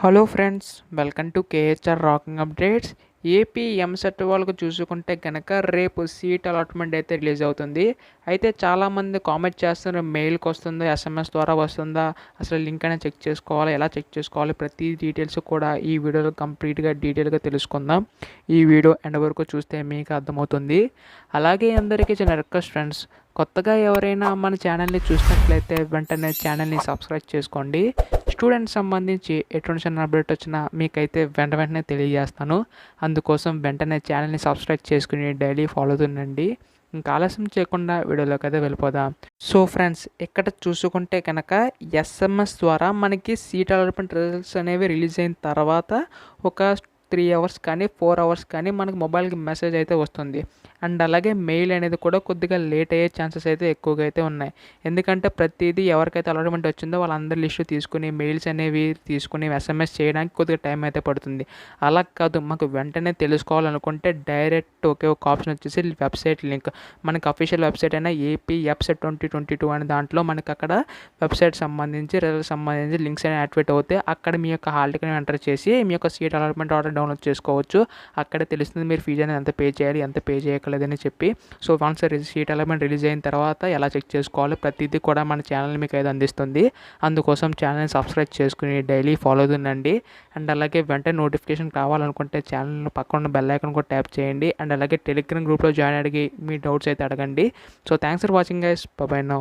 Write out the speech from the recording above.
Hello friends, welcome to KHR rocking updates. AP EAMCET వాళ్ళకు చూసుకుంటే కనుక రేపు సీట్ అలాట్మెంట్ అయితే రిలీజ్ అవుతుంది. అయితే చాలామంది కామెంట్ చేస్తున్నారు, మెయిల్కి వస్తుందా, ఎస్ఎంఎస్ ద్వారా వస్తుందా, అసలు లింక్ అనేది చెక్ చేసుకోవాలి, ఎలా చెక్ చేసుకోవాలి, ప్రతి డీటెయిల్స్ కూడా ఈ వీడియోలో కంప్లీట్గా డీటెయిల్గా తెలుసుకుందాం. ఈ వీడియో ఎండ్ వరకు చూస్తే మీకు అర్థమవుతుంది. అలాగే అందరికీ చిన్న రిక్వెస్ట్ ఫ్రెండ్స్, కొత్తగా ఎవరైనా మన ఛానల్ని చూసినట్లయితే వెంటనే ఛానల్ని సబ్స్క్రైబ్ చేసుకోండి. స్టూడెంట్స్ సంబంధించి ఎటువంటి చిన్న అప్డేట్ వచ్చినా మీకైతే వెంటనే తెలియజేస్తాను. అందుకోసం వెంటనే ఛానల్ని సబ్స్క్రైబ్ చేసుకుని డైలీ ఫాలో అవుతుండండి. ఇంకా ఆలస్యం చేయకుండా వీడియోలోకి అయితే వెళ్ళిపోదాం. సో ఫ్రెండ్స్, ఇక్కడ చూసుకుంటే కనుక ఎస్ఎంఎస్ ద్వారా మనకి సీట్ అలాట్మెంట్ రిజల్ట్స్ అనేవి రిలీజ్ అయిన తర్వాత ఒక 3 అవర్స్ కానీ 4 అవర్స్ కానీ మనకు మొబైల్కి మెసేజ్ అయితే వస్తుంది. అండ్ అలాగే మెయిల్ అనేది కూడా కొద్దిగా లేట్ అయ్యే ఛాన్సెస్ అయితే ఎక్కువగా అయితే ఉన్నాయి. ఎందుకంటే ప్రతిదీ ఎవరికైతే అలాట్మెంట్ వచ్చిందో వాళ్ళందరి లిస్టు తీసుకుని మెయిల్స్ అనేవి తీసుకుని ఎస్ఎంఎస్ చేయడానికి కొద్దిగా టైం అయితే పడుతుంది. అలా కాదు, మాకు వెంటనే తెలుసుకోవాలనుకుంటే డైరెక్ట్ ఒకే ఒక ఆప్షన్ వచ్చేసి వెబ్సైట్ లింక్. మనకి అఫీషియల్ వెబ్సైట్ అయినా ఏపీ ఎప్సెట్ 2022 అనే దాంట్లో మనకి అక్కడ వెబ్సైట్ సంబంధించి రిజల్ట్ సంబంధించి లింక్స్ అనేవి యాక్టివేట్ అవుతాయి. అక్కడ మీ యొక్క హాల్ టికెట్ ఎంటర్ చేసి మీ యొక్క సీట్ అలాట్మెంట్ ఆర్డర్ డౌన్లోడ్ చేసుకోవచ్చు. అక్కడే తెలుస్తుంది మీరు ఫీజు అనేది ఎంత పే చేయాలి, ఎంత పే చేయకలేదని చెప్పి. So once seat allotment release అయిన తర్వాత ఎలా చెక్ చేసుకోవాలి ప్రతిదీ కూడా మన ఛానల్ మీకు అయితే అందిస్తుంది. అందుకోసం ఛానల్ని సబ్స్క్రైబ్ చేసుకుని డైలీ ఫాలో అవుతుండండి. అండ్ అలాగే వెంటనే నోటిఫికేషన్ కావాలనుకుంటే ఛానల్ పక్కన బెల్ ఐకాన్ కూడా ట్యాప్ చేయండి. అండ్ అలాగే టెలిగ్రామ్ గ్రూప్లో జాయిన్ అడిగి మీ డౌట్స్ అయితే అడగండి. So thanks for watching guys. By by now.